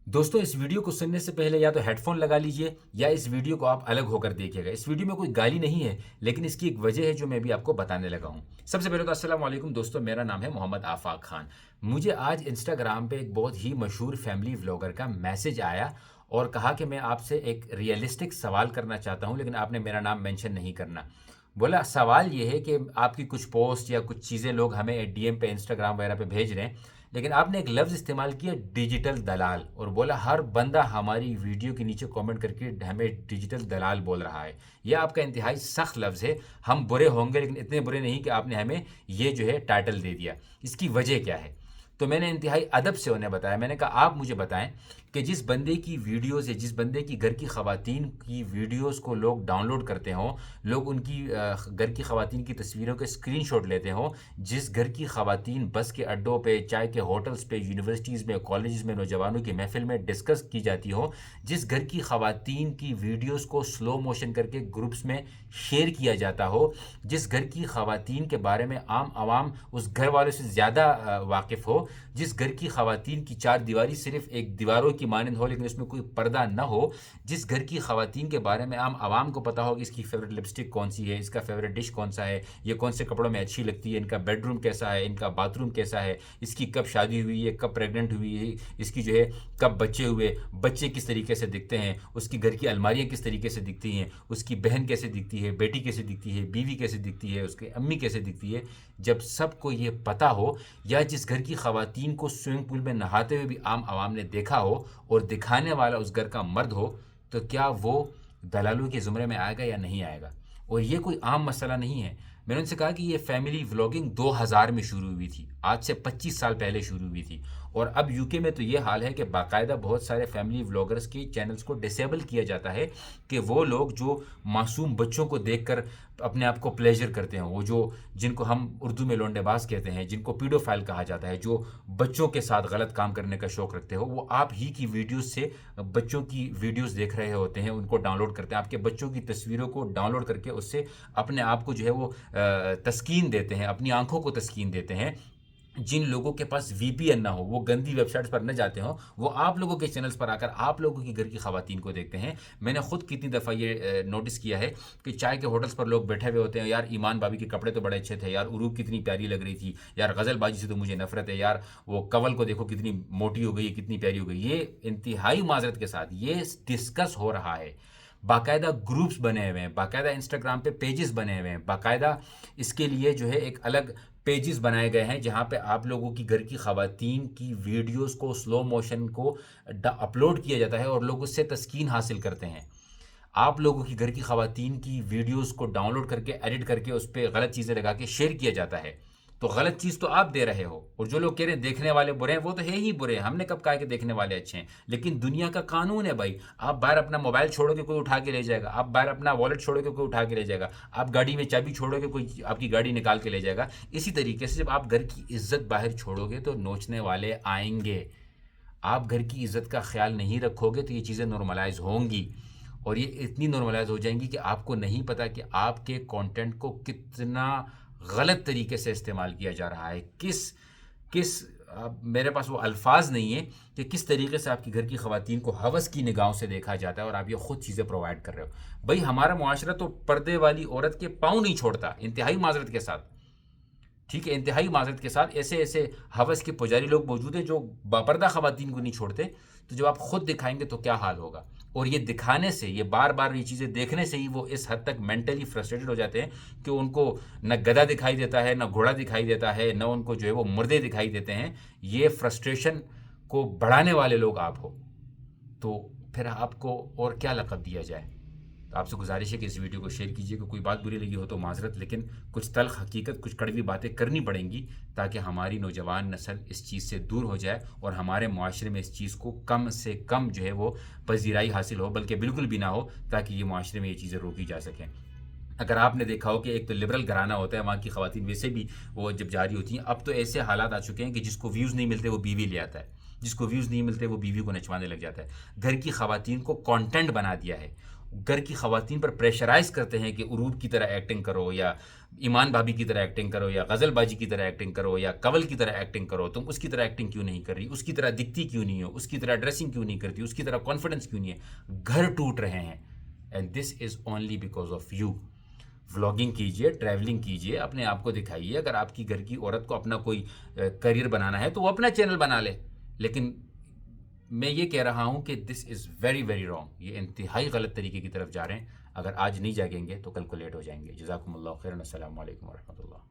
दोस्तों इस वीडियो को सुनने से पहले या तो हेडफोन लगा लीजिए या इस वीडियो को आप अलग होकर देखिएगा। इस वीडियो में कोई गाली नहीं है, लेकिन इसकी एक वजह है जो मैं भी आपको बताने लगा हूँ। सबसे पहले तो अस्सलाम वालेकुम दोस्तों, मेरा नाम है मोहम्मद आफाक खान। मुझे आज इंस्टाग्राम पे एक बहुत ही मशहूर फैमिली व्लॉगर का मैसेज आया और कहा कि मैं आपसे एक रियलिस्टिक सवाल करना चाहता हूँ, लेकिन आपने मेरा नाम मेंशन नहीं करना। बोला सवाल ये है कि आपकी कुछ पोस्ट या कुछ चीज़ें लोग हमें डीएम पे इंस्टाग्राम वगैरह पे भेज रहे हैं, लेकिन आपने एक लफ्ज़ इस्तेमाल किया डिजिटल दलाल, और बोला हर बंदा हमारी वीडियो के नीचे कमेंट करके हमें डिजिटल दलाल बोल रहा है। यह आपका इंतहाई सख्त लफ्ज़ है। हम बुरे होंगे लेकिन इतने बुरे नहीं कि आपने हमें ये जो है टाइटल दे दिया। इसकी वजह क्या है? तो मैंने इंतहाई अदब से उन्हें बताया। मैंने कहा आप मुझे बताएं कि जिस बंदे की वीडियोज़ है, जिस बंदे की घर की ख़वातीन की वीडियोज़ को लोग डाउनलोड करते हों, लोग उनकी घर की ख़वातीन की तस्वीरों के स्क्रीनशॉट लेते हों, जिस घर की ख़वातीन बस के अड्डों पे, चाय के होटल्स पे, यूनिवर्सिटीज़ में, कॉलेज में नौजवानों की महफ़िल में डिस्कस की जाती हो, जिस घर की ख़वातीन की वीडियोज़ को स्लो मोशन करके ग्रुप्स में शेयर किया जाता हो, जिस घर की ख़वातीन के बारे में आम आवाम उस घर वालों से ज़्यादा वाकिफ़ हो, जिस घर की ख़वातीन की चार दीवारी सिर्फ़ एक दीवारों की मानंद हो लेकिन उसमें कोई पर्दा न हो, जिस घर की ख़वातीन के बारे में आम आवाम को पता हो कि इसकी फ़ेवरेट लिपस्टिक कौन सी है, इसका फ़ेवरेट डिश कौन सा है, ये कौन से कपड़ों में अच्छी लगती है, इनका बेडरूम कैसा है, इनका बाथरूम कैसा है, इसकी कब शादी हुई है, कब प्रेग्नेंट हुई है, इसकी जो है कब बच्चे हुए, बच्चे किस तरीके से दिखते हैं, उसकी घर की अलमारियाँ किस तरीके से दिखती हैं, उसकी बहन कैसे दिखती है, बेटी कैसे दिखती है, बीवी कैसे दिखती है, उसकी अम्मी कैसे दिखती है। जब सबको ये पता हो, या जिस घर की ख़वातीन को स्विमिंग पूल में नहाते हुए भी आम आवाम ने देखा हो और दिखाने वाला उस घर का मर्द हो, तो क्या वो दलालों के ज़ुमरे में आएगा या नहीं आएगा? और ये कोई आम मसला नहीं है। मैंने उनसे कहा कि ये फैमिली व्लॉगिंग 2000 में शुरू हुई थी, आज से 25 साल पहले शुरू हुई थी, और अब यूके में तो ये हाल है कि बाकायदा बहुत सारे फैमिली व्लॉगर्स के चैनल्स को डिसेबल किया जाता है कि वो लोग जो मासूम बच्चों को देखकर अपने आप को प्लेजर करते हैं, वो जो जिनको हम उर्दू में लोंडेबाज कहते हैं, जिनको पीडोफाइल कहा जाता है, जो बच्चों के साथ गलत काम करने का शौक़ रखते हो, वो आप ही की वीडियोस से बच्चों की वीडियोस देख रहे होते हैं, उनको डाउनलोड करते हैं, आपके बच्चों की तस्वीरों को डाउनलोड करके उससे अपने आप को जो है वो तस्कीन देते हैं, अपनी आंखों को तस्कीन देते हैं। जिन लोगों के पास वीपीएन ना हो, वो गंदी वेबसाइट्स पर न जाते हों, वो आप लोगों के चैनल्स पर आकर आप लोगों की घर की ख़वातीन को देखते हैं। मैंने खुद कितनी दफ़ा ये नोटिस किया है कि चाय के होटल्स पर लोग बैठे हुए होते हैं, यार ईमान भाभी के कपड़े तो बड़े अच्छे थे, यार उरूब कितनी प्यारी लग रही थी, यार गज़ल बाजी से तो मुझे नफ़रत है, यार वो कवल को देखो कितनी मोटी हो गई है, कितनी प्यारी हो गई। ये इंतहाई माजरत के साथ ये डिस्कस हो रहा है। बाकायदा ग्रुप्स बने हुए हैं, बाकायदा इंस्टाग्राम पे पेजेस बने हुए हैं, बाकायदा इसके लिए जो है एक अलग पेजेस बनाए गए हैं जहाँ पे आप लोगों की घर की ख़वातीन की वीडियोस को स्लो मोशन को अपलोड किया जाता है और लोग उससे तस्कीन हासिल करते हैं। आप लोगों की घर की ख़वातीन की वीडियोस को डाउनलोड करके एडिट करके उस पर गलत चीज़ें लगा के शेयर किया जाता है, तो गलत चीज़ तो आप दे रहे हो, और जो लोग कह रहे हैं देखने वाले बुरे हैं, वो तो है ही बुरे हैं। हमने कब कहा कि देखने वाले अच्छे हैं? लेकिन दुनिया का कानून है भाई, आप बाहर अपना मोबाइल छोड़ोगे कोई उठा के ले जाएगा, आप बाहर अपना वॉलेट छोड़ोगे कोई उठा के ले जाएगा, आप गाड़ी में चाबी छोड़ोगे कोई आपकी गाड़ी निकाल के ले जाएगा। इसी तरीके से जब आप घर की इज्जत बाहर छोड़ोगे तो नोचने वाले आएंगे। आप घर की इज्जत का ख्याल नहीं रखोगे तो ये चीज़ें नॉर्मलाइज होंगी, और ये इतनी नॉर्मलाइज हो जाएंगी कि आपको नहीं पता कि आपके कंटेंट को कितना गलत तरीके से इस्तेमाल किया जा रहा है। किस किस मेरे पास वो अल्फाज नहीं है कि किस तरीके से आपकी घर की ख़वातीन को हवस की निगाहों से देखा जाता है और आप ये ख़ुद चीज़ें प्रोवाइड कर रहे हो। भाई हमारा मुआशरा तो पर्दे वाली औरत के पाँव नहीं छोड़ता, इंतहाई माजरत के साथ। ठीक है, इंतहाई माजरत के साथ ऐसे ऐसे हवस के पुजारी लोग मौजूद हैं जो बापर्दा ख़वातीन को नहीं छोड़ते। तो जब आप ख़ुद दिखाएंगे तो क्या हाल होगा? और ये दिखाने से, ये बार बार ये चीज़ें देखने से ही वो इस हद तक मेंटली फ्रस्ट्रेटेड हो जाते हैं कि उनको न गधा दिखाई देता है, न घोड़ा दिखाई देता है, न उनको जो है वो मुर्दे दिखाई देते हैं। ये फ्रस्ट्रेशन को बढ़ाने वाले लोग आप हो, तो फिर आपको और क्या लक़ब दिया जाए? तो आपसे गुजारिश है कि इस वीडियो को शेयर कीजिएगा। कोई बात बुरी लगी हो तो माजरत, लेकिन कुछ तल्ख़ हकीकत, कुछ कड़वी बातें करनी पड़ेंगी ताकि हमारी नौजवान नस्ल इस चीज़ से दूर हो जाए और हमारे मुआशरे में इस चीज़ को कम से कम जो है वो पजीराई हासिल हो, बल्कि बिल्कुल भी ना हो, ताकि ये मुआशरे में ये चीज़ें रोकी जा सकें। अगर आपने देखा हो कि एक तो लिबरल घराना होता है, वहाँ की ख़वातीन वैसे भी वो जब जारी होती हैं, अब तो ऐसे हालात आ चुके हैं कि जिसको व्यूज़ नहीं मिलते वो बीवी ले आता है, जिसको व्यूज़ नहीं मिलते वो बीवी को नचवाने लग जाता है। घर की ख़वातीन को कंटेंट बना दिया है, گھر کی خواتین پر پریشرائز کرتے ہیں کہ عروب کی طرح ایکٹنگ کرو، یا ایمان بھابی کی طرح ایکٹنگ کرو، یا غزل باجی کی طرح ایکٹنگ کرو، یا کنول کی طرح ایکٹنگ کرو، تم اس کی طرح ایکٹنگ کیوں نہیں کر رہی، اس کی طرح دکھتی کیوں نہیں ہو، اس کی طرح ڈریسنگ کیوں نہیں کرتی، اس کی طرح کانفیڈنس کیوں نہیں ہے. گھر ٹوٹ رہے ہیں، and this is only because of you. Vlogging کیجئے، ٹریولنگ کیجئے، اپنے آپ کو دکھائیے. اگر آپ کی گھر کی عورت کو اپنا کوئی کریئر بنانا ہے تو وہ اپنا چینل بنا لے، لیکن میں یہ کہہ رہا ہوں کہ دس از ویری ویری رانگ. یہ انتہائی غلط طریقے کی طرف جا رہے ہیں. اگر آج نہیں جاگیں گے تو کل کو لیٹ ہو جائیں گے. جزاکم اللہ خیرا. السلام علیکم ورحمۃ اللہ.